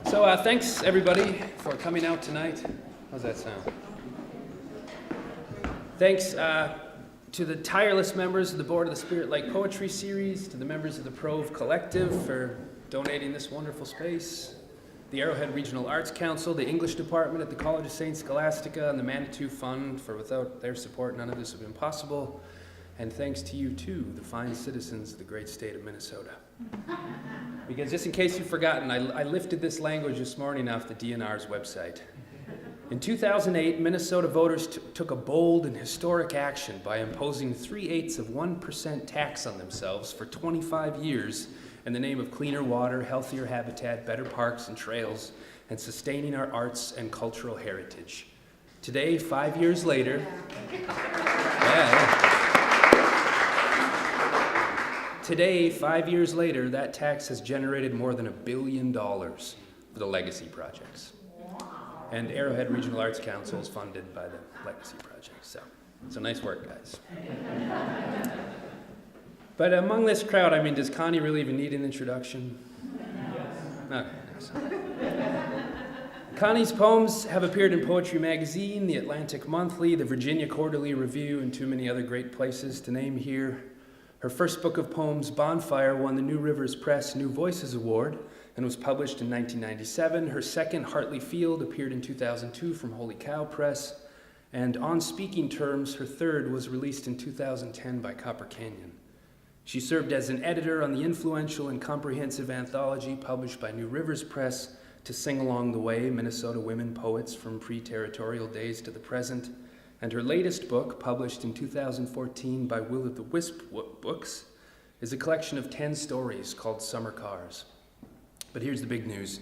So thanks everybody for coming out tonight. How's that sound? Thanks to the tireless members of the board of the Spirit Lake Poetry Series, to the members of the Prove Collective for donating this wonderful space, the Arrowhead Regional Arts Council, the English Department at the College of St. Scholastica, and the Manitou Fund, for without their support none of this would have been possible. And thanks to you too, the fine citizens of the great state of Minnesota. Because just in case you've forgotten, I lifted this language this morning off the DNR's website. In 2008, Minnesota voters took a bold and historic action by imposing 0.3% tax on themselves for 25 years in the name of cleaner water, healthier habitat, better parks and trails, and sustaining our arts and cultural heritage. Today, 5 years later, Today, 5 years later, that tax has generated more than $1 billion for the legacy projects. And Arrowhead Regional Arts Council is funded by the legacy projects. So nice work, guys. But among this crowd, I mean, does Connie really even need an introduction? Yes. Okay. Connie's poems have appeared in Poetry Magazine, the Atlantic Monthly, the Virginia Quarterly Review, and too many other great places to name here. Her first book of poems, Bonfire, won the New Rivers Press New Voices Award and was published in 1997. Her second, Hartley Field, appeared in 2002 from Holy Cow Press. And On Speaking Terms, her third, was released in 2010 by Copper Canyon. She served as an editor on the influential and comprehensive anthology published by New Rivers Press, To Sing Along the Way, Minnesota Women Poets from Pre-Territorial Days to the Present. And her latest book, published in 2014 by Will o' the Wisp Books, is a collection of 10 stories called Summer Cars. But here's the big news.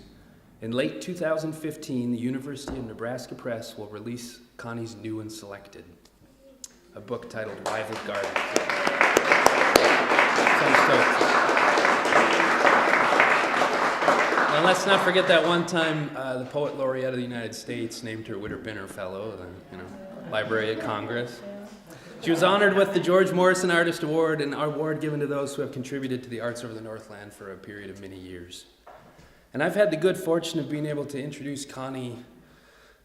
In late 2015, the University of Nebraska Press will release Connie's new and selected, a book titled Rival Gardens. Now let's not forget that one time the Poet Laureate of the United States named her Witter Binner Fellow, Library of Congress. She was honored with the George Morrison Artist Award, an award given to those who have contributed to the arts over the Northland for a period of many years. And I've had the good fortune of being able to introduce Connie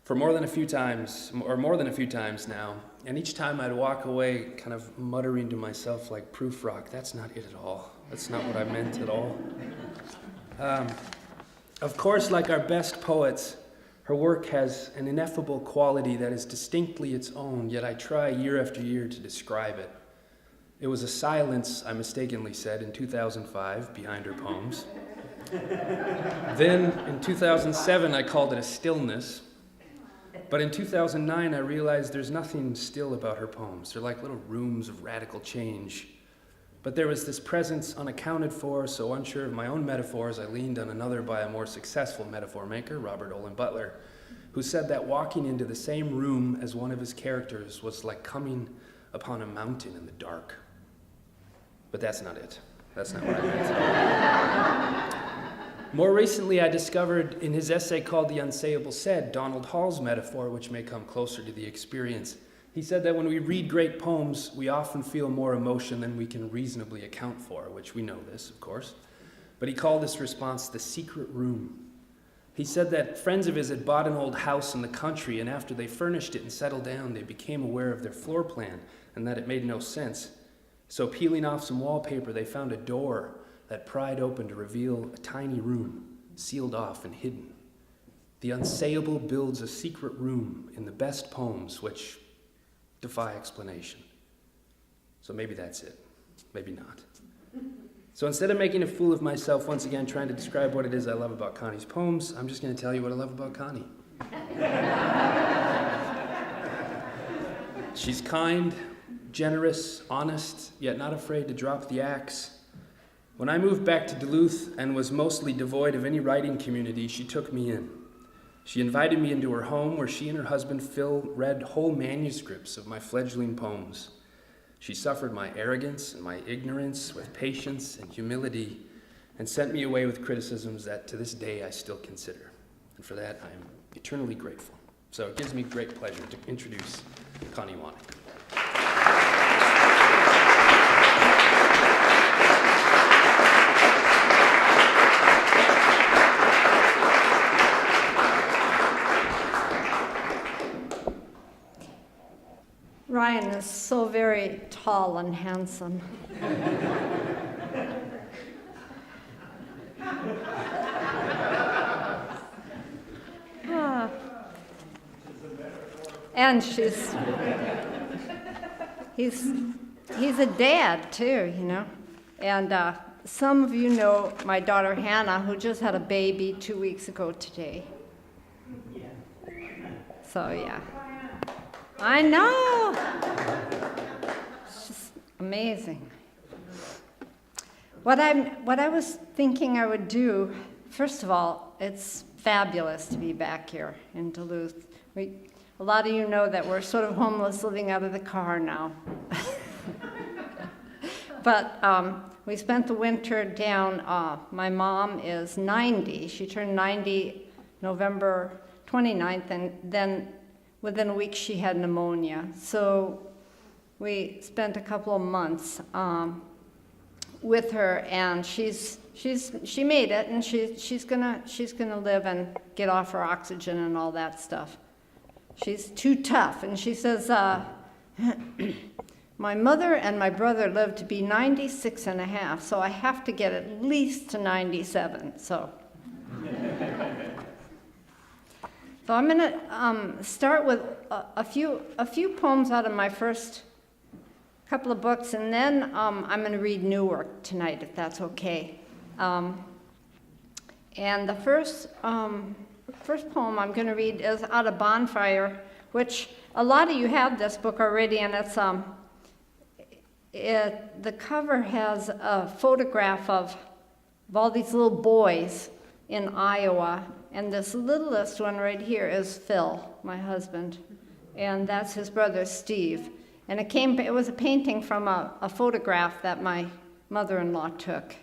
for more than a few times now. And each time I'd walk away kind of muttering to myself like proof rock, that's not it at all. That's not what I meant at all. Of course, like our best poets, her work has an ineffable quality that is distinctly its own, yet I try year after year to describe it. It was a silence, I mistakenly said, in 2005 behind her poems. Then, in 2007, I called it a stillness. But in 2009, I realized there's nothing still about her poems. They're like little rooms of radical change. But there was this presence unaccounted for, so unsure of my own metaphors, I leaned on another by a more successful metaphor maker, Robert Olin Butler, who said that walking into the same room as one of his characters was like coming upon a mountain in the dark. But that's not it. That's not what I meant. More recently, I discovered in his essay called The Unsayable Said, Donald Hall's metaphor, which may come closer to the experience. He said that when we read great poems, we often feel more emotion than we can reasonably account for, which we know this, of course. But he called this response the secret room. He said that friends of his had bought an old house in the country, and after they furnished it and settled down, they became aware of their floor plan and that it made no sense. So peeling off some wallpaper, they found a door that pried open to reveal a tiny room, sealed off and hidden. The unsayable builds a secret room in the best poems, which defy explanation. So maybe that's it. Maybe not. So instead of making a fool of myself once again trying to describe what it is I love about Connie's poems, I'm just going to tell you what I love about Connie. She's kind, generous, honest, yet not afraid to drop the axe. When I moved back to Duluth and was mostly devoid of any writing community, she took me in. She invited me into her home where she and her husband Phil read whole manuscripts of my fledgling poems. She suffered my arrogance and my ignorance with patience and humility and sent me away with criticisms that to this day I still consider. And for that, I am eternally grateful. So it gives me great pleasure to introduce Connie Wanek. tall and handsome. And he's a dad too, you know. And some of you know my daughter Hannah, who just had a baby 2 weeks ago today. So yeah, I know. It's just amazing. What I was thinking I would do, first of all, it's fabulous to be back here in Duluth. A lot of you know that we're sort of homeless, living out of the car now. But we spent the winter down. My mom is 90. She turned 90 November 29th, and then within a week she had pneumonia. So we spent a couple of months with her, and she made it, and she's gonna live and get off her oxygen and all that stuff. She's too tough, and she says, my mother and my brother lived to be 96 and a half, so I have to get at least to 97, so. So I'm gonna start with a few poems out of my first couple of books, and then I'm gonna read new work tonight, if that's okay. And the first poem I'm going to read is out of Bonfire, which a lot of you have this book already, and it's the cover has a photograph of all these little boys in Iowa, and this littlest one right here is Phil, my husband, and that's his brother Steve. And it was a painting from a photograph that my mother-in-law took,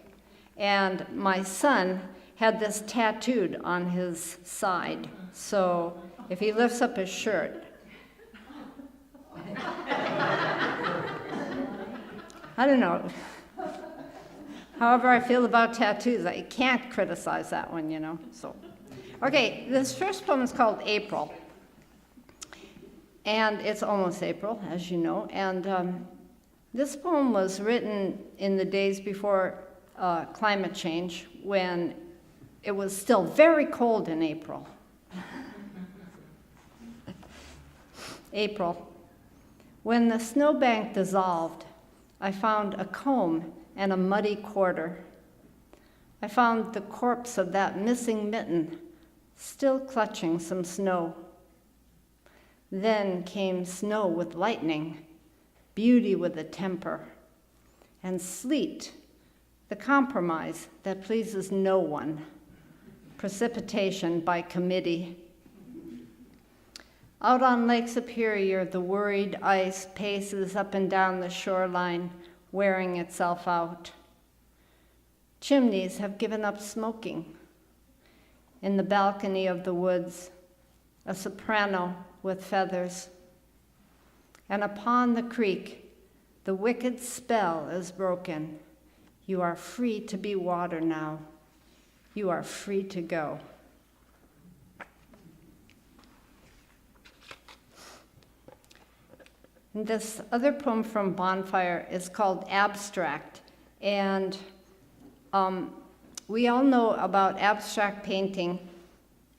and my son had this tattooed on his side. So if he lifts up his shirt, I don't know. However I feel about tattoos, I can't criticize that one, you know. So, okay, this first poem is called April. And it's almost April, as you know. And this poem was written in the days before climate change, when it was still very cold in April. April. When the snowbank dissolved, I found a comb and a muddy quarter. I found the corpse of that missing mitten, still clutching some snow. Then came snow with lightning, beauty with a temper, and sleet, the compromise that pleases no one. Precipitation by committee. Out on Lake Superior, the worried ice paces up and down the shoreline, wearing itself out. Chimneys have given up smoking. In the balcony of the woods, a soprano with feathers. And upon the creek, the wicked spell is broken. You are free to be water now. You are free to go. And this other poem from Bonfire is called Abstract. And we all know about abstract painting,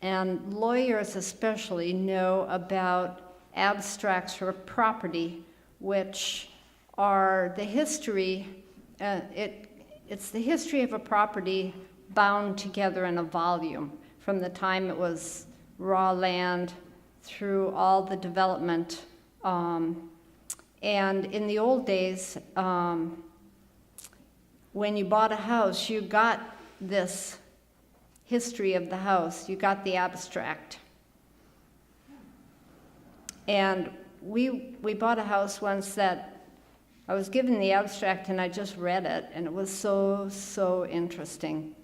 and lawyers especially know about abstracts for property, which are the history, it's the history of a property bound together in a volume from the time it was raw land through all the development. And in the old days, when you bought a house, you got this history of the house. You got the abstract. And we bought a house once that I was given the abstract, and I just read it, and it was so interesting.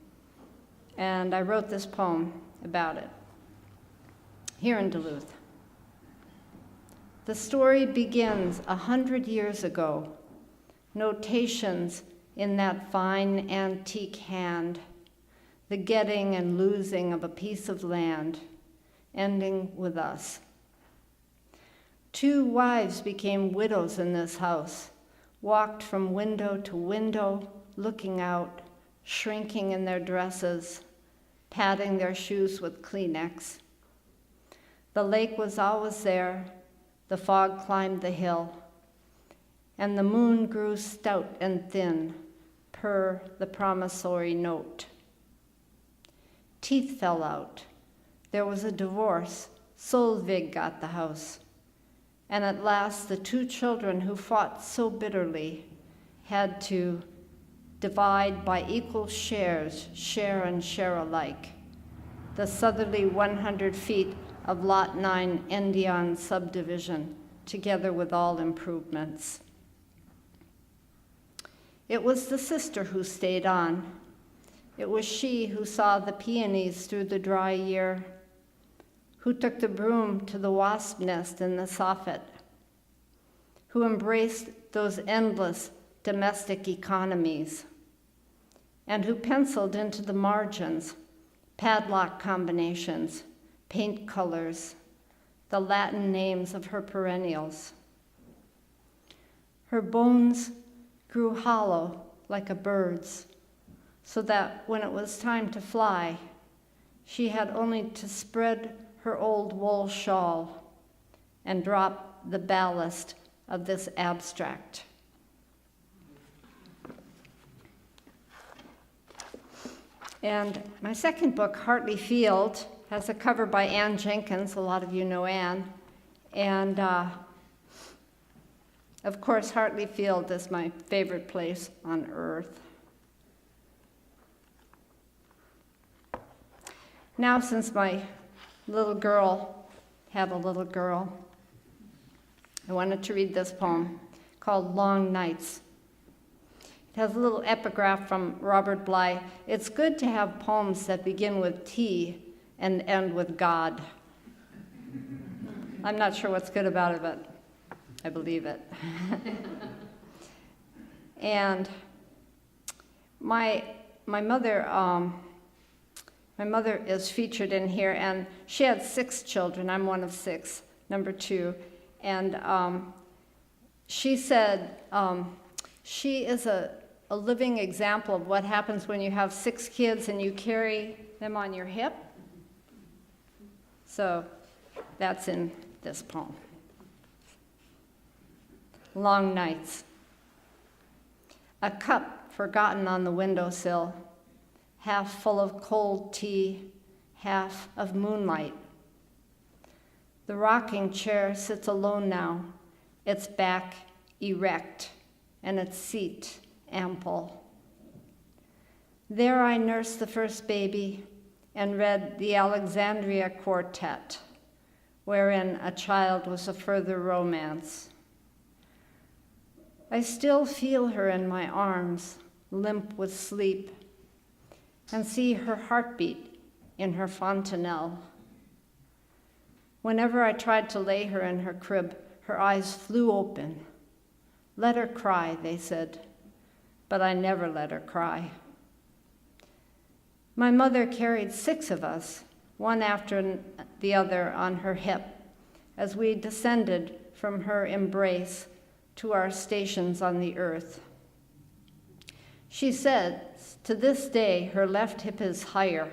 And I wrote this poem about it here in Duluth. The story begins 100 years ago. Notations in that fine antique hand, the getting and losing of a piece of land, ending with us. 2 wives became widows in this house. walked from window to window, looking out, shrinking in their dresses, patting their shoes with Kleenex. The lake was always there, the fog climbed the hill, and the moon grew stout and thin, per the promissory note. Teeth fell out. There was a divorce. Solvig got the house. And at last, the two children who fought so bitterly had to divide by equal shares, share and share alike, the southerly 100 feet of Lot 9 Endion subdivision, together with all improvements. It was the sister who stayed on. It was she who saw the peonies through the dry year, who took the broom to the wasp nest in the soffit, who embraced those endless domestic economies, and who penciled into the margins padlock combinations, paint colors, the Latin names of her perennials. Her bones grew hollow like a bird's, so that when it was time to fly, she had only to spread her old wool shawl and drop the ballast of this abstract. And my second book, Hartley Field, has a cover by Anne Jenkins. A lot of you know Anne. And of course, Hartley Field is my favorite place on earth. Now, since my little girl had a little girl, I wanted to read this poem called Long Nights. It has a little epigraph from Robert Bly. It's good to have poems that begin with T and end with God. I'm not sure what's good about it, but I believe it. And my mother is featured in here, and she had 6 children. I'm one of 6, number 2. And she said she is a living example of what happens when you have 6 kids and you carry them on your hip. So that's in this poem. Long nights. A cup forgotten on the windowsill, half full of cold tea, half of moonlight. The rocking chair sits alone now, its back erect and its seat ample. There I nursed the first baby and read the Alexandria Quartet, wherein a child was a further romance. I still feel her in my arms, limp with sleep, and see her heartbeat in her fontanelle. Whenever I tried to lay her in her crib, her eyes flew open. Let her cry, they said, but I never let her cry. My mother carried 6 of us, one after the other on her hip, as we descended from her embrace to our stations on the earth. She said, to this day, her left hip is higher,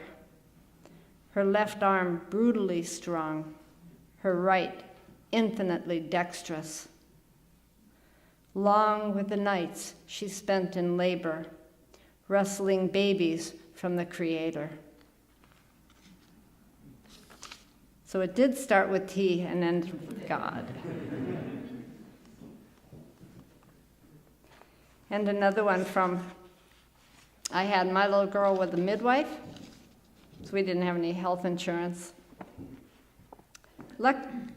her left arm brutally strong, her right infinitely dexterous. Long were the nights she spent in labor, wrestling babies from the Creator. So it did start with T and end with God. And another one from, I had my little girl with a midwife, so we didn't have any health insurance.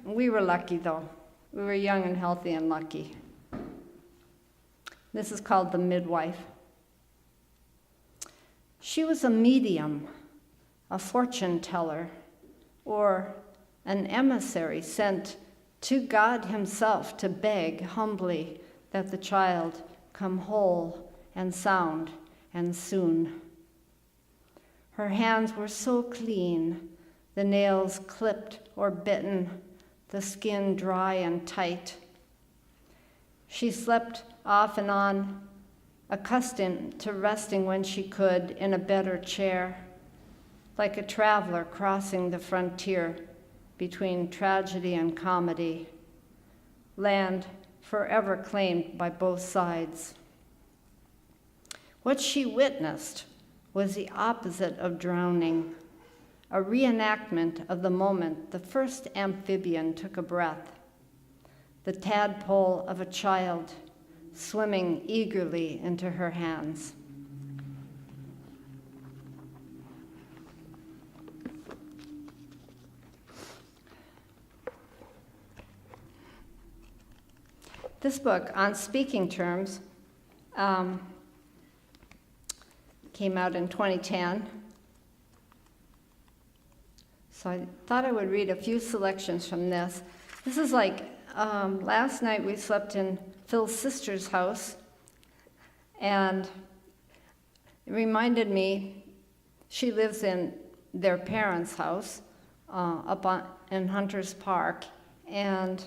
We were lucky, though. We were young and healthy and lucky. This is called The Midwife. She was a medium, a fortune teller, or an emissary sent to God himself to beg humbly that the child come whole and sound and soon. Her hands were so clean, the nails clipped or bitten, the skin dry and tight. She slept off and on, accustomed to resting when she could in a better chair, like a traveler crossing the frontier between tragedy and comedy, land forever claimed by both sides. What she witnessed was the opposite of drowning, a reenactment of the moment the first amphibian took a breath, the tadpole of a child swimming eagerly into her hands. This book, On Speaking Terms, came out in 2010. So I thought I would read a few selections from this. This is like, last night we slept in Phil's sister's house, and it reminded me, she lives in their parents' house in Hunters Park, and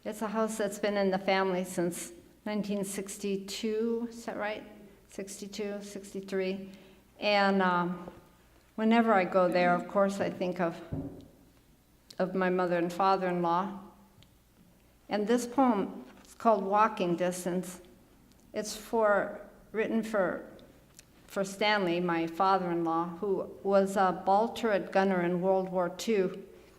it's a house that's been in the family since 1962, is that right? 62, 63. And whenever I go there, of course, I think of my mother and father-in-law. And this poem is called Walking Distance. It's written for Stanley, my father-in-law, who was a ball turret gunner in World War II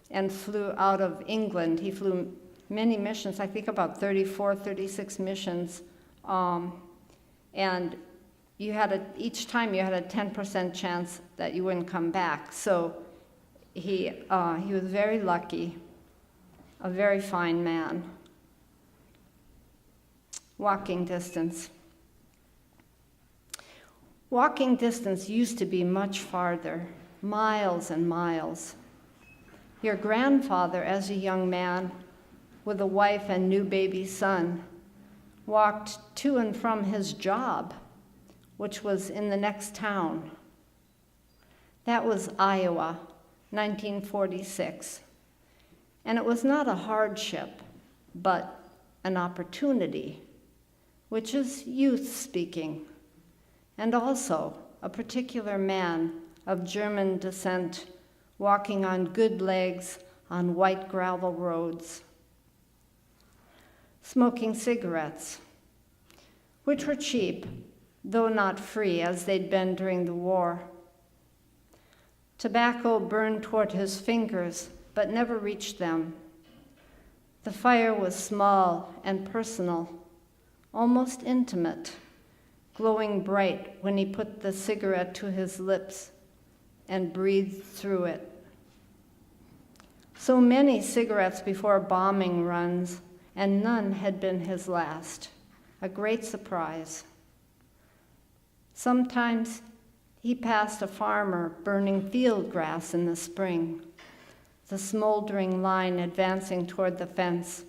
and flew out of England. He flew many missions, I think about 34, 36 missions. And each time you had a 10% chance that you wouldn't come back. So he was very lucky, a very fine man. Walking distance. Walking distance used to be much farther, miles and miles. Your grandfather, as a young man, with a wife and new baby son, walked to and from his job, which was in the next town. That was Iowa, 1946. And it was not a hardship, but an opportunity, which is youth speaking, and also a particular man of German descent walking on good legs on white gravel roads, smoking cigarettes, which were cheap, though not free, as they'd been during the war. Tobacco burned toward his fingers, but never reached them. The fire was small and personal, almost intimate, glowing bright when he put the cigarette to his lips and breathed through it. So many cigarettes before bombing runs, and none had been his last, a great surprise. Sometimes he passed a farmer burning field grass in the spring, the smoldering line advancing toward the fence.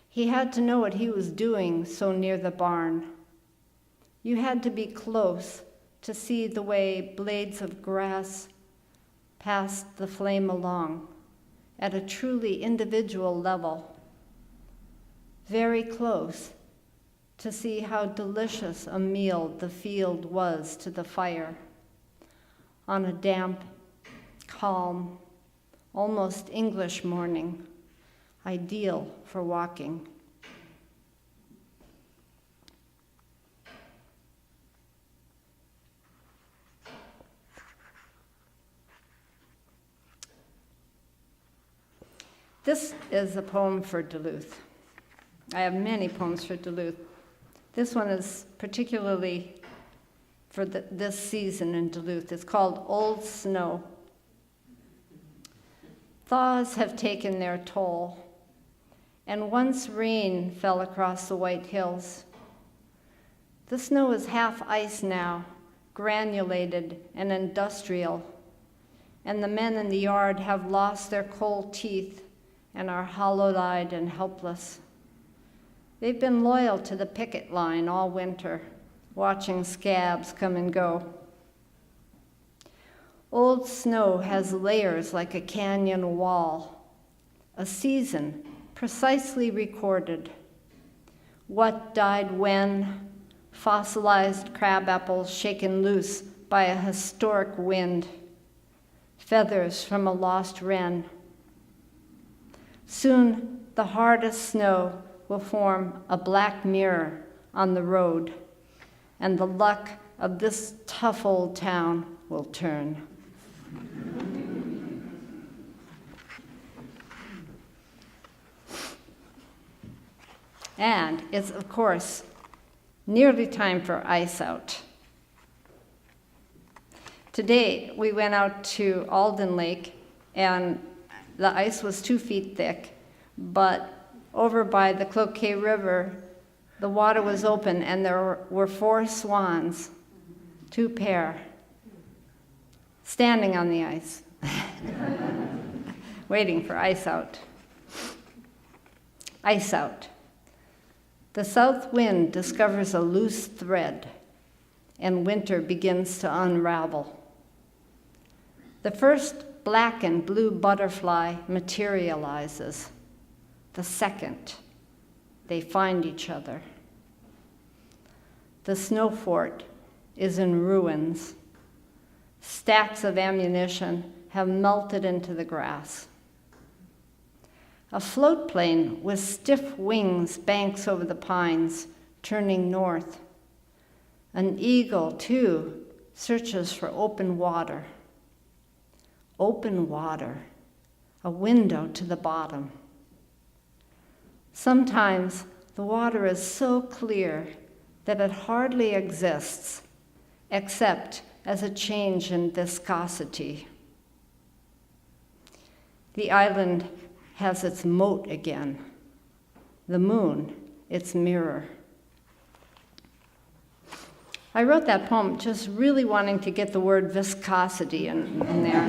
He had to know what he was doing so near the barn. You had to be close to see the way blades of grass passed the flame along at a truly individual level. Very close to see how delicious a meal the field was to the fire on a damp, calm, almost English morning, ideal for walking. This is a poem for Duluth. I have many poems for Duluth. This one is particularly for this season in Duluth. It's called Old Snow. Thaws have taken their toll, and once rain fell across the white hills. The snow is half ice now, granulated and industrial, and the men in the yard have lost their cold teeth and are hollow-eyed and helpless. They've been loyal to the picket line all winter, watching scabs come and go. Old snow has layers like a canyon wall, a season precisely recorded. What died when? Fossilized crab apples shaken loose by a historic wind. Feathers from a lost wren. Soon the hardest snow will form a black mirror on the road, and the luck of this tough old town will turn. And it's, of course, nearly time for ice out. Today, we went out to Alden Lake, and the ice was 2 feet thick, but over by the Cloquet River, the water was open, and there were 4 swans, 2 pair, standing on the ice, waiting for ice out. Ice out. The south wind discovers a loose thread, and winter begins to unravel. The first black and blue butterfly materializes. The second, they find each other. The snow fort is in ruins. Stacks of ammunition have melted into the grass. A float plane with stiff wings banks over the pines, turning north. An eagle, too, searches for open water. Open water, a window to the bottom. Sometimes the water is so clear that it hardly exists, except as a change in viscosity. The island has its moat again, the moon, its mirror. I wrote that poem just really wanting to get the word viscosity in there.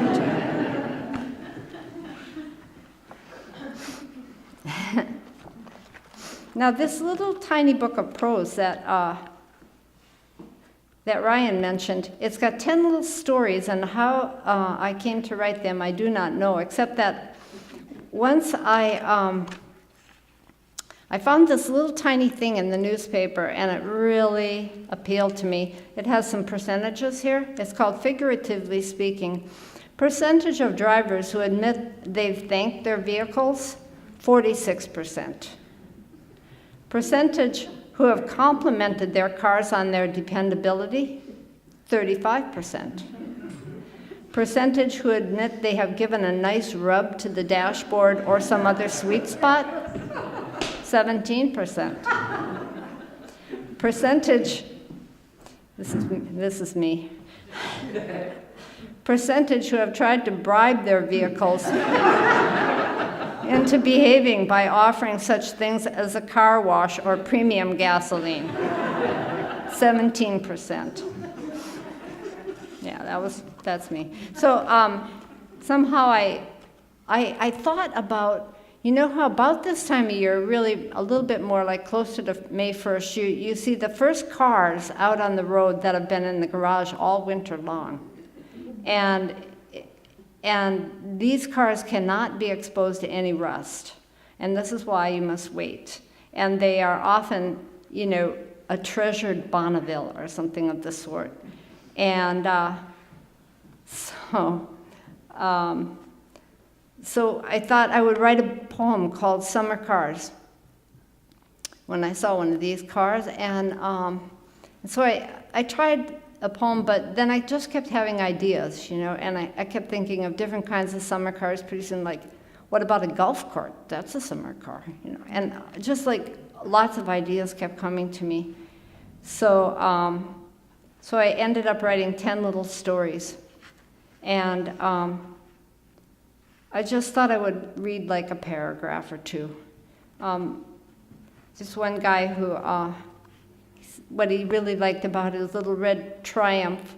Now, this little tiny book of prose that Ryan mentioned, it's got 10 little stories, and how I came to write them, I do not know, except that once I found this little tiny thing in the newspaper, and it really appealed to me. It has some percentages here. It's called Figuratively Speaking. Percentage of drivers who admit they've thanked their vehicles, 46%. Percentage who have complimented their cars on their dependability, 35%. Percentage who admit they have given a nice rub to the dashboard or some other sweet spot, 17%. Percentage, this is me. Percentage who have tried to bribe their vehicles into behaving by offering such things as a car wash or premium gasoline, 17%. Yeah, that's me. So somehow I thought about, you know how about this time of year, really a little bit more like closer to May 1st, you see the first cars out on the road that have been in the garage all winter long. And these cars cannot be exposed to any rust. And this is why you must wait. And they are often, you know, a treasured Bonneville or something of the sort. And so I thought I would write a poem called Summer Cars when I saw one of these cars. And so I tried a poem, but then I just kept having ideas, you know, and I kept thinking of different kinds of summer cars, pretty soon, like, what about a golf cart? That's a summer car, you know, and just like lots of ideas kept coming to me. So I ended up writing 10 little stories, and I just thought I would read like a paragraph or two. Just one guy who, what he really liked about his little red Triumph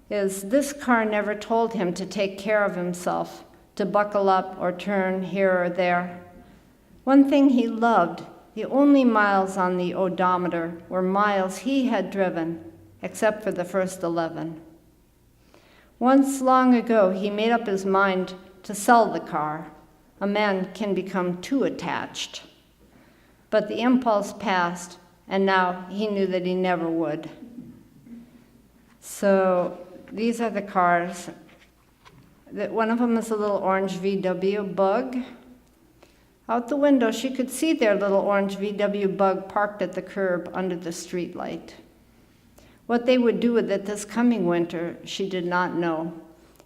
is this car never told him to take care of himself, to buckle up or turn here or there. One thing he loved, the only miles on the odometer were miles he had driven, except for the first 11. Once long ago, he made up his mind to sell the car. A man can become too attached. But the impulse passed, and now he knew that he never would. So these are the cars. One of them is a little orange VW Bug. Out the window, she could see their little orange VW Bug parked at the curb under the streetlight. What they would do with it this coming winter, she did not know.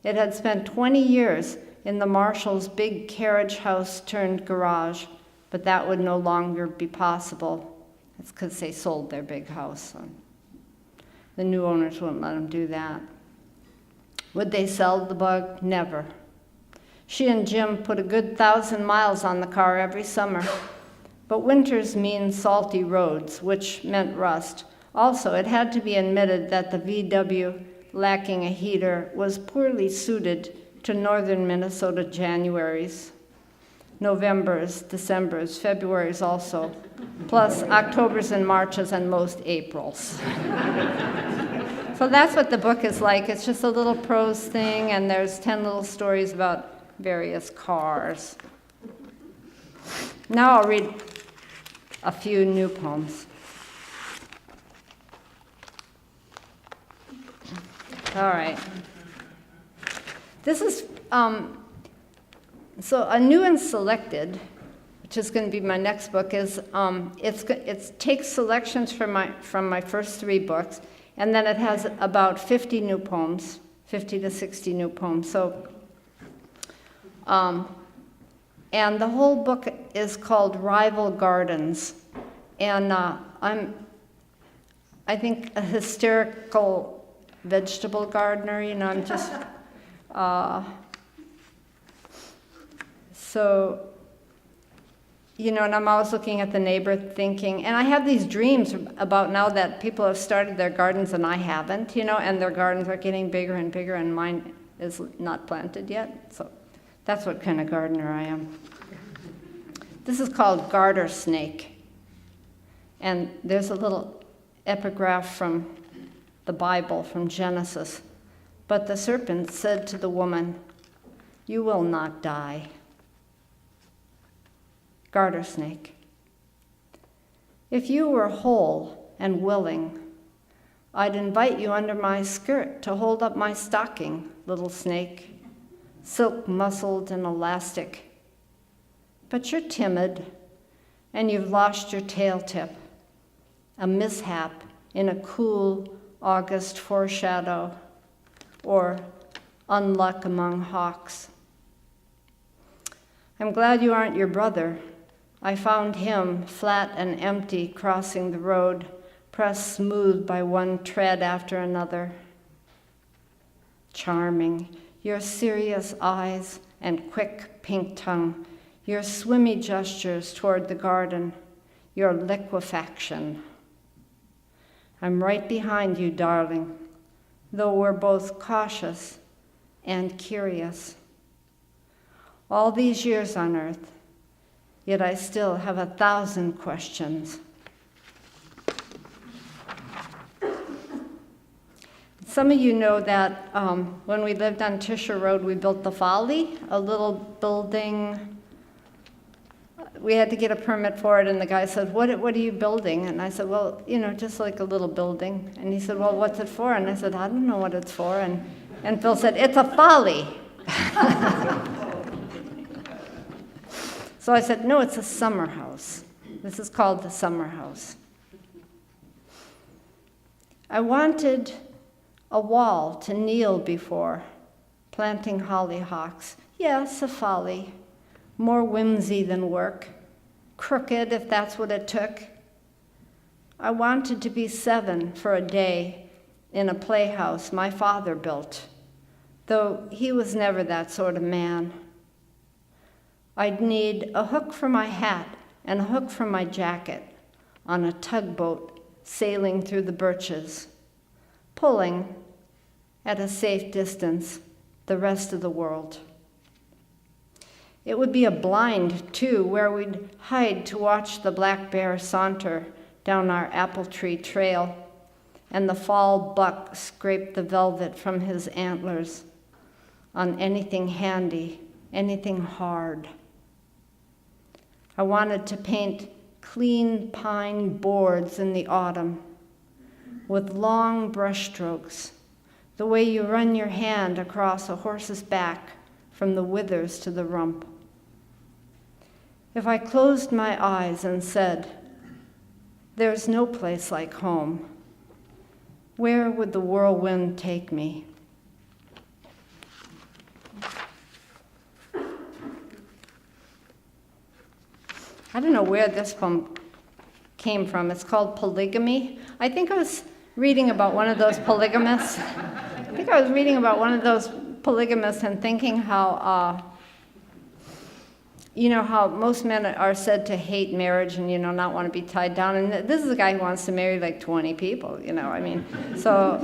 It had spent 20 years in the Marshall's big carriage house turned garage, but that would no longer be possible. It's because they sold their big house. So the new owners wouldn't let them do that. Would they sell the Bug? Never. She and Jim put a good 1,000 miles on the car every summer. But winters mean salty roads, which meant rust. Also, it had to be admitted that the VW, lacking a heater, was poorly suited to northern Minnesota Januaries, Novembers, Decembers, Februaries also, plus Octobers and Marches and most Aprils. So that's what the book is like. It's just a little prose thing, and there's 10 little stories about various cars. Now I'll read a few new poems. All right. This is, so a new and selected, which is going to be my next book, is, it takes selections from my first 3 books, and then it has about 50 new poems, 50 to 60 new poems. So, and the whole book is called Rival Gardens. And I think a hysterical vegetable gardener, you know, I'm just, so, you know, and I'm always looking at the neighbor thinking, and I have these dreams about now that people have started their gardens and I haven't, you know, and their gardens are getting bigger and bigger and mine is not planted yet. So that's what kind of gardener I am. This is called Garter Snake. And there's a little epigraph from the Bible, from Genesis. But the serpent said to the woman, "You will not die." Garter Snake. If you were whole and willing, I'd invite you under my skirt to hold up my stocking, little snake, silk muscled and elastic. But you're timid, and you've lost your tail tip, a mishap in a cool August foreshadow, or unluck among hawks. I'm glad you aren't your brother. I found him flat and empty crossing the road, pressed smooth by one tread after another. Charming, your serious eyes and quick pink tongue, your swimmy gestures toward the garden, your liquefaction. I'm right behind you, darling, though we're both cautious and curious. All these years on earth, yet I still have 1,000 questions. Some of you know that when we lived on Tisher Road, we built the Folly, a little building. We had to get a permit for it, and the guy said, what are you building? And I said, well, you know, just like a little building. And he said, well, what's it for? And I said, I don't know what it's for. And Phil said, it's a folly. So I said, no, it's a summer house. This is called the summer house. I wanted a wall to kneel before, planting hollyhocks. Yes, a folly. More whimsy than work. Crooked, if that's what it took. I wanted to be 7 for a day in a playhouse my father built, though he was never that sort of man. I'd need a hook for my hat and a hook for my jacket on a tugboat sailing through the birches, pulling, at a safe distance, the rest of the world. It would be a blind, too, where we'd hide to watch the black bear saunter down our apple tree trail, and the fall buck scrape the velvet from his antlers on anything handy, anything hard. I wanted to paint clean pine boards in the autumn, with long brushstrokes, the way you run your hand across a horse's back from the withers to the rump. If I closed my eyes and said, "There's no place like home," where would the whirlwind take me? I don't know where this poem came from. It's called Polygamy. I think I was reading about one of those polygamists. And thinking how, how most men are said to hate marriage and, not want to be tied down. And this is a guy who wants to marry like 20 people, so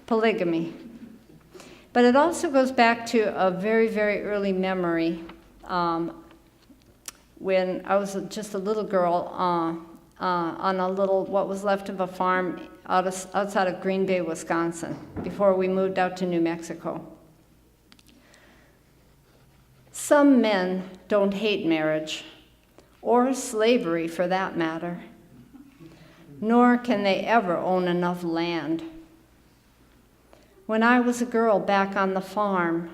polygamy. But it also goes back to a very, very early memory. When I was just a little girl on what was left of a farm outside of Green Bay, Wisconsin, before we moved out to New Mexico. Some men don't hate marriage, or slavery for that matter, nor can they ever own enough land. When I was a girl back on the farm,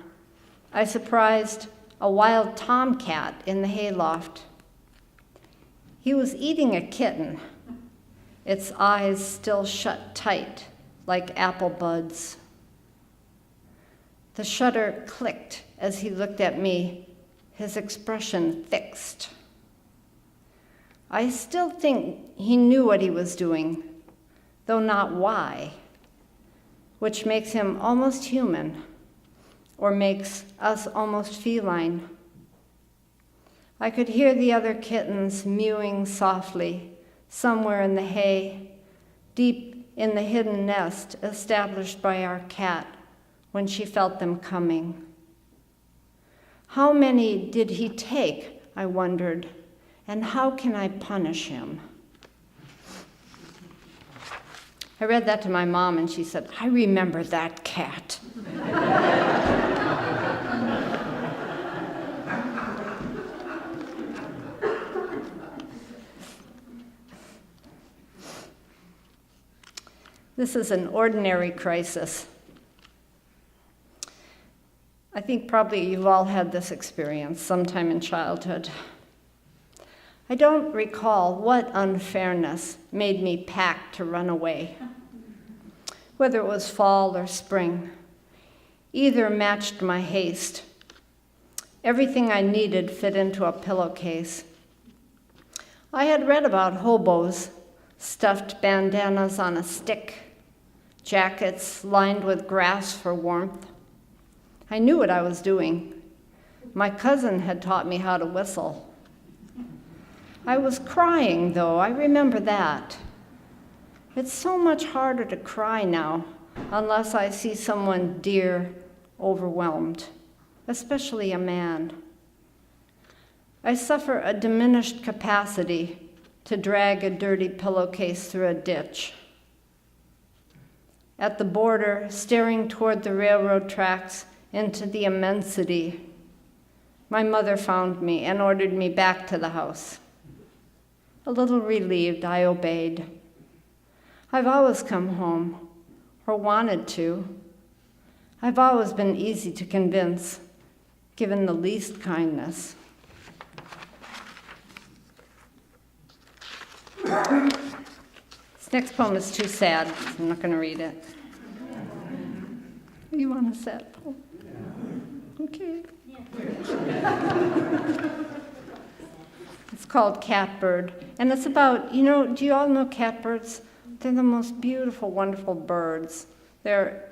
I surprised a wild tomcat in the hayloft. He was eating a kitten, its eyes still shut tight like apple buds. The shutter clicked as he looked at me, his expression fixed. I still think he knew what he was doing, though not why, which makes him almost human, or makes us almost feline. I could hear the other kittens mewing softly somewhere in the hay, deep in the hidden nest established by our cat when she felt them coming. How many did he take, I wondered, and how can I punish him? I read that to my mom, and she said, "I remember that cat." This is an ordinary crisis. I think probably you've all had this experience sometime in childhood. I don't recall what unfairness made me pack to run away. Whether it was fall or spring, either matched my haste. Everything I needed fit into a pillowcase. I had read about hobos, stuffed bandanas on a stick, jackets lined with grass for warmth. I knew what I was doing. My cousin had taught me how to whistle. I was crying, though, I remember that. It's so much harder to cry now, unless I see someone dear overwhelmed, especially a man. I suffer a diminished capacity to drag a dirty pillowcase through a ditch. At the border, staring toward the railroad tracks into the immensity, my mother found me and ordered me back to the house. A little relieved, I obeyed. I've always come home, or wanted to. I've always been easy to convince, given the least kindness. This next poem is too sad. I'm not going to read it. You want a sad poem? Okay. It's called Catbird, and it's about, do you all know catbirds? They're the most beautiful, wonderful birds. They're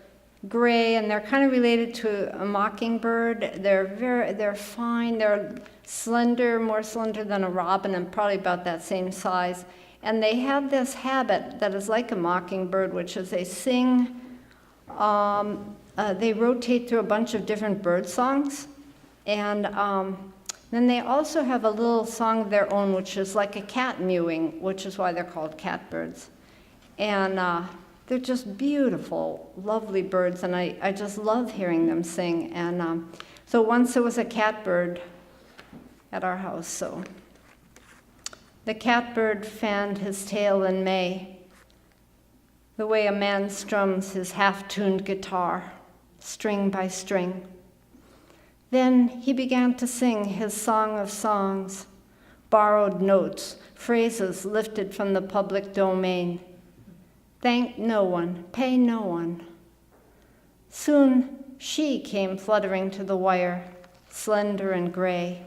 gray, and they're kind of related to a mockingbird. They're fine. They're slender, more slender than a robin, and probably about that same size. And they have this habit that is like a mockingbird, which is they sing. They rotate through a bunch of different bird songs, and then they also have a little song of their own, which is like a cat mewing, which is why they're called catbirds. And they're just beautiful, lovely birds, and I just love hearing them sing. And so once there was a catbird at our house, so The catbird fanned his tail in May, the way a man strums his half-tuned guitar, string by string. Then he began to sing his song of songs, borrowed notes, phrases lifted from the public domain. Thank no one, pay no one. Soon she came fluttering to the wire, slender and gray.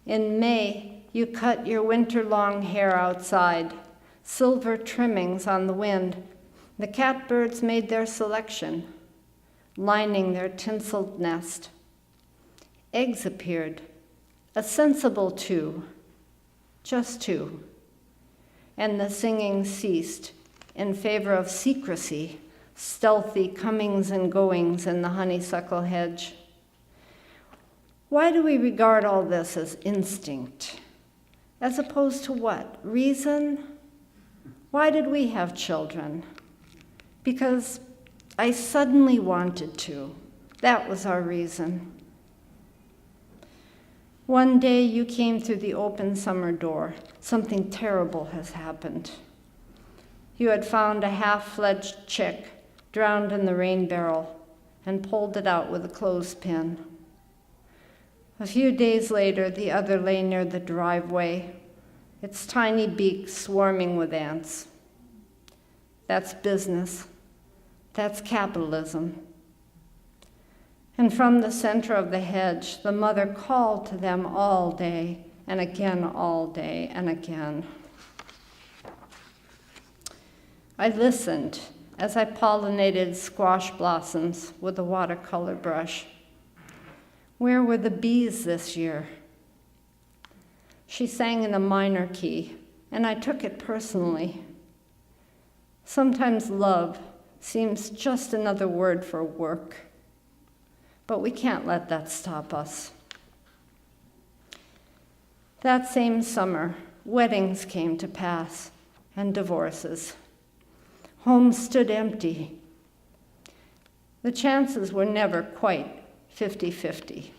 In May, you cut your winter-long hair outside, silver trimmings on the wind. The catbirds made their selection, lining their tinseled nest. Eggs appeared, a sensible two, just two, and the singing ceased in favor of secrecy, stealthy comings and goings in the honeysuckle hedge. Why do we regard all this as instinct? As opposed to what? Reason? Why did we have children? Because I suddenly wanted to. That was our reason. One day you came through the open summer door. Something terrible has happened. You had found a half-fledged chick drowned in the rain barrel and pulled it out with a clothespin. A few days later, the other lay near the driveway, its tiny beak swarming with ants. That's business. That's capitalism. And from the center of the hedge, the mother called to them all day and again, all day and again. I listened as I pollinated squash blossoms with a watercolor brush. Where were the bees this year? She sang in a minor key, and I took it personally. Sometimes love seems just another word for work, but we can't let that stop us. That same summer, weddings came to pass, and divorces. Homes stood empty. The chances were never quite 50-50.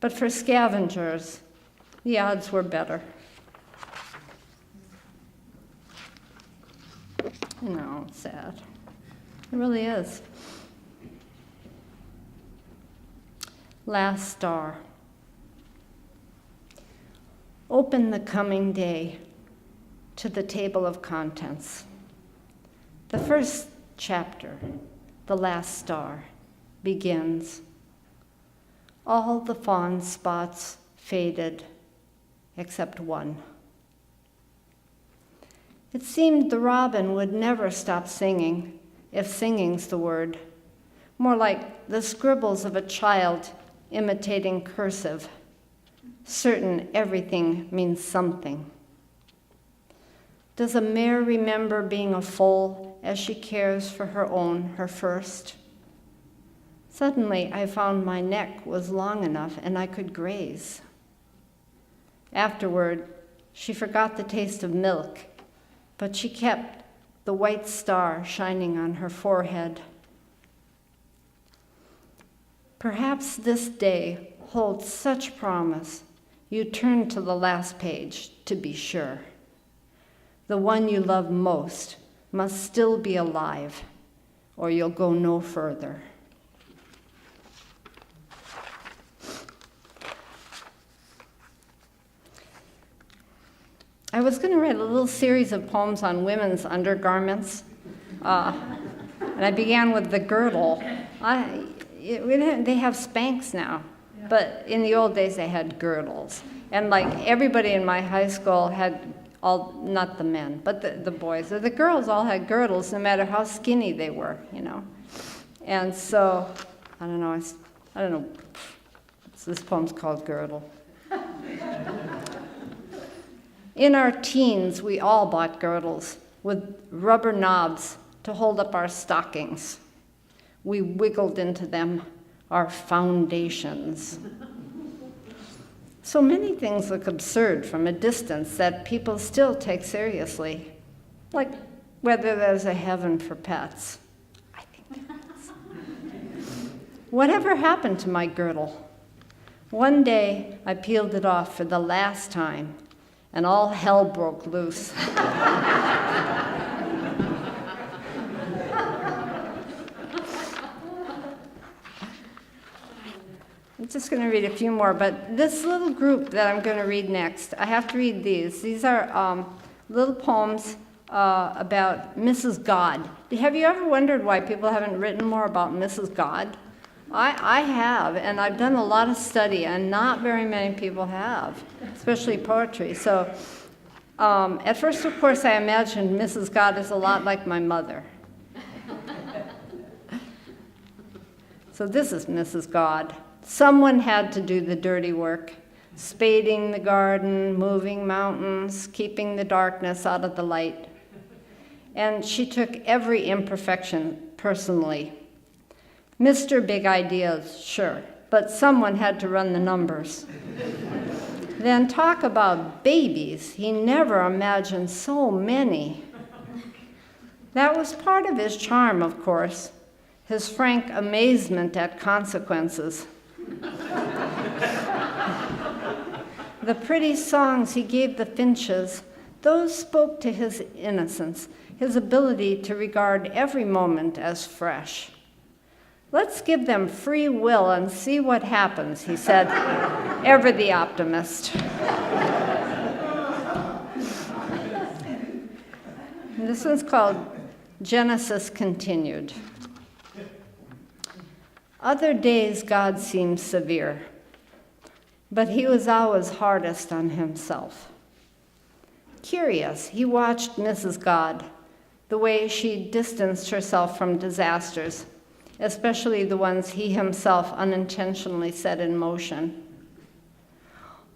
But for scavengers, the odds were better. No, it's sad. It really is. Last star. Open the coming day to the table of contents. The first chapter, the last star, begins. All the fawn spots faded, except one. It seemed the robin would never stop singing, if singing's the word. More like the scribbles of a child imitating cursive, certain everything means something. Does a mare remember being a foal as she cares for her own, her first? Suddenly, I found my neck was long enough and I could graze. Afterward, she forgot the taste of milk, but she kept the white star shining on her forehead. Perhaps this day holds such promise, you turn to the last page to be sure. The one you love most must still be alive, or you'll go no further. I was going to write a little series of poems on women's undergarments, and I began with the girdle. They have Spanx now, but in the old days they had girdles. And like everybody in my high school had not the men, but the boys, or the girls all had girdles no matter how skinny they were, you know. And so, I don't know, this poem's called Girdle. In our teens, we all bought girdles with rubber knobs to hold up our stockings. We wiggled into them our foundations. So many things look absurd from a distance that people still take seriously, like whether there's a heaven for pets. I think there is. Whatever happened to my girdle? One day, I peeled it off for the last time, and all hell broke loose. I'm just going to read a few more, but this little group that I'm going to read next, I have to read these. These are little poems about Mrs. God. Have you ever wondered why people haven't written more about Mrs. God? I have, and I've done a lot of study, and not very many people have, especially poetry. So at first, of course, I imagined Mrs. God is a lot like my mother. So this is Mrs. God. Someone had to do the dirty work, spading the garden, moving mountains, keeping the darkness out of the light. And she took every imperfection personally. Mr. Big Ideas, sure, but someone had to run the numbers. Then talk about babies. He never imagined so many. That was part of his charm, of course, his frank amazement at consequences. The pretty songs he gave the finches, those spoke to his innocence, his ability to regard every moment as fresh. Let's give them free will and see what happens, he said, ever the optimist. And this one's called Genesis Continued. Other days God seemed severe, but he was always hardest on himself. Curious, he watched Mrs. God, the way she distanced herself from disasters, especially the ones he himself unintentionally set in motion.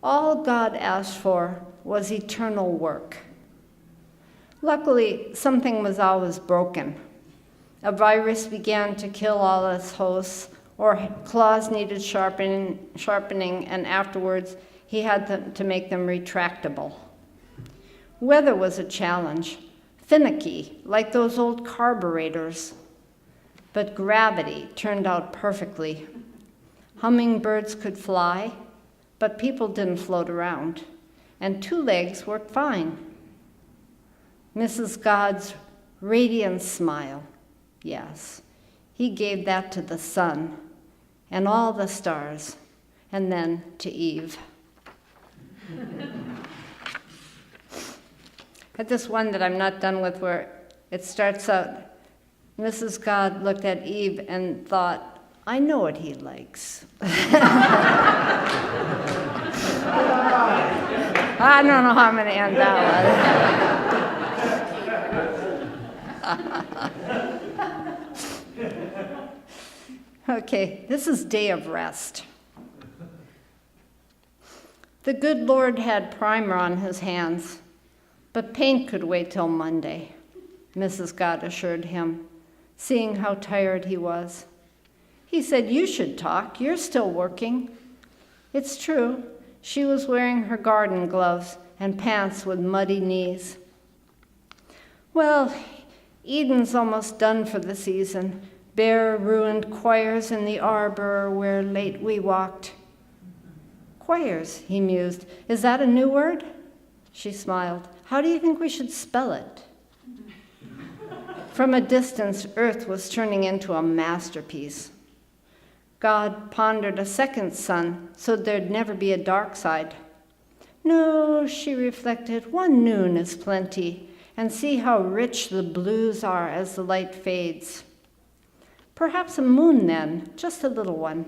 All God asked for was eternal work. Luckily, something was always broken. A virus began to kill all its hosts, or claws needed sharpening, and afterwards he had to make them retractable. Weather was a challenge, finicky, like those old carburetors. But gravity turned out perfectly. Hummingbirds could fly, but people didn't float around, and two legs worked fine. Mrs. God's radiant smile, yes, he gave that to the sun and all the stars, and then to Eve. At this one that I'm not done with, where it starts out, Mrs. God looked at Eve and thought, I know what he likes. I don't know how I'm going to end that one. Okay, this is Day of Rest. The good Lord had primer on his hands, but paint could wait till Monday, Mrs. God assured him, seeing how tired he was. He said, you should talk, you're still working. It's true, she was wearing her garden gloves and pants with muddy knees. Well, Eden's almost done for the season. Bare, ruined choirs in the arbor where late we walked. Choirs, he mused. Is that a new word? She smiled. How do you think we should spell it? From a distance, Earth was turning into a masterpiece. God pondered a second sun so there'd never be a dark side. No, she reflected, one noon is plenty, and see how rich the blues are as the light fades. Perhaps a moon then, just a little one.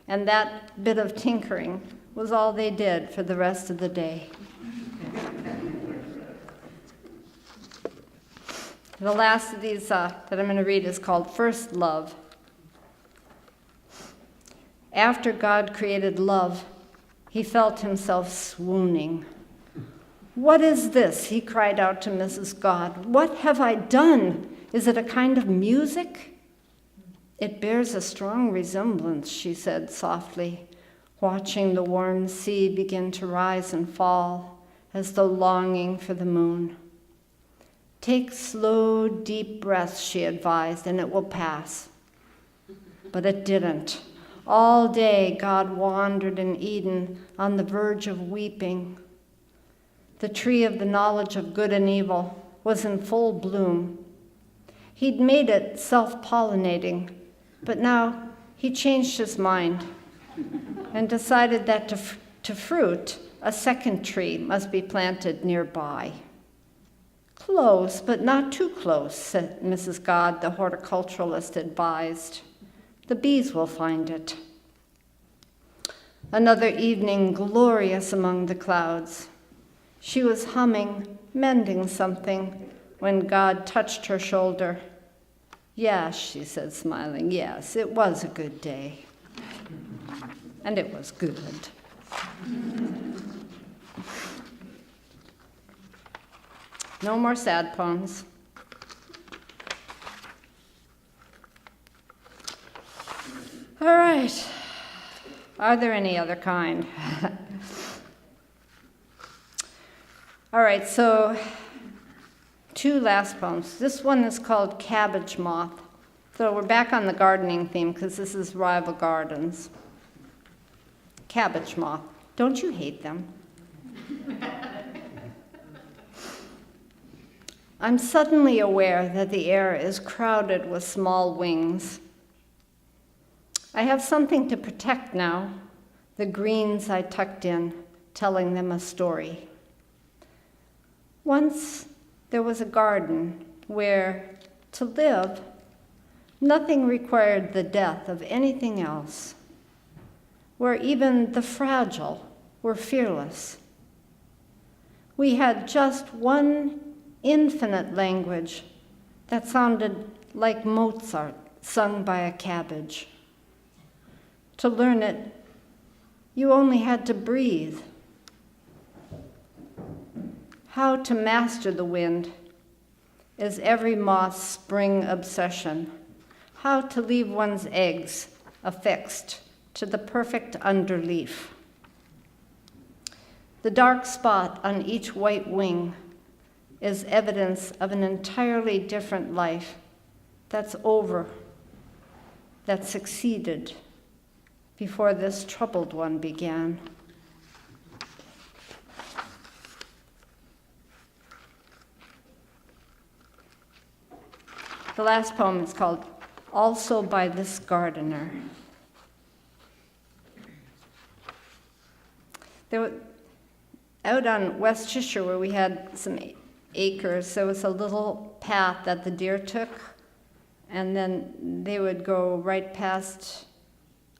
And that bit of tinkering was all they did for the rest of the day. The last of these that I'm going to read is called First Love. After God created love, he felt himself swooning. What is this? He cried out to Mrs. God. What have I done? Is it a kind of music? It bears a strong resemblance, she said softly, watching the warm sea begin to rise and fall, as though longing for the moon. Take slow, deep breaths, she advised, and it will pass. But it didn't. All day, God wandered in Eden on the verge of weeping. the tree of the knowledge of good and evil, was in full bloom. He'd made it self-pollinating, but now he changed his mind and decided that to fruit, a second tree must be planted nearby. Close, but not too close, said Mrs. God, the horticulturalist advised. The bees will find it. Another evening, glorious among the clouds. She was humming, mending something, when God touched her shoulder. Yes, she said, smiling, yes, it was a good day. And it was good. No more sad poems. All right. Are there any other kind? All right, so 2 last poems. This one is called Cabbage Moth. So we're back on the gardening theme because this is rival gardens. Cabbage moth. Don't you hate them? I'm suddenly aware that the air is crowded with small wings. I have something to protect now, the greens I tucked in, telling them a story. Once there was a garden where, to live, nothing required the death of anything else, where even the fragile were fearless. We had just one infinite language that sounded like Mozart sung by a cabbage. To learn it, you only had to breathe. How to master the wind is every moth's spring obsession. How to leave one's eggs affixed to the perfect underleaf. The dark spot on each white wing is evidence of an entirely different life that's over, that succeeded before this troubled one began. The last poem is called Also by This Gardener. Out on West Cheshire, where we had some acres, there was a little path that the deer took, and then they would go right past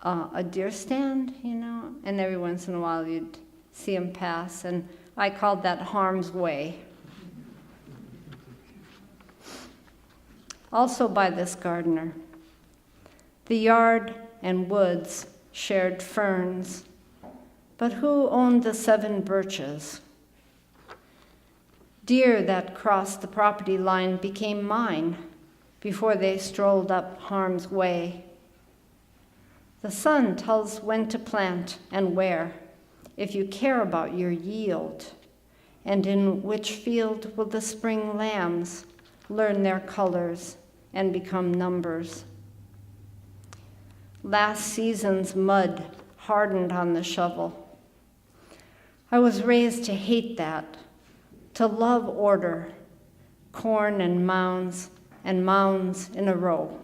a deer stand, and every once in a while you'd see them pass, and I called that harm's way. Also by this gardener. The yard and woods shared ferns, but who owned the 7 birches? Deer that crossed the property line became mine before they strolled up harm's way. The sun tells when to plant and where, if you care about your yield, and in which field will the spring lambs learn their colors and become numbers. Last season's mud hardened on the shovel. I was raised to hate that, to love order, corn and mounds in a row.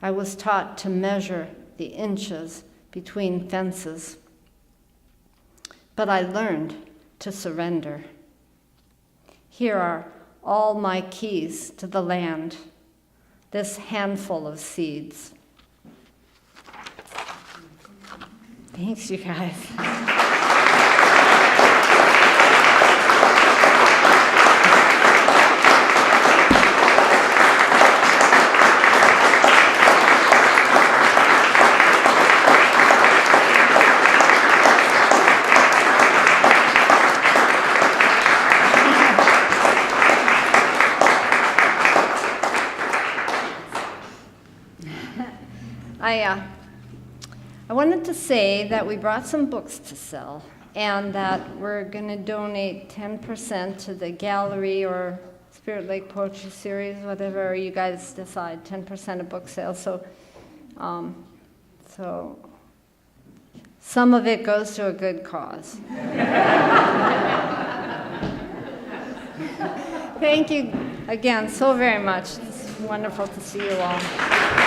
I was taught to measure the inches between fences. But I learned to surrender. Here are all my keys to the land, this handful of seeds. Thanks, you guys. I wanted to say that we brought some books to sell and that we're going to donate 10% to the gallery or Spirit Lake Poetry Series, whatever you guys decide, 10% of book sales. So some of it goes to a good cause. Thank you again so very much. It's wonderful to see you all.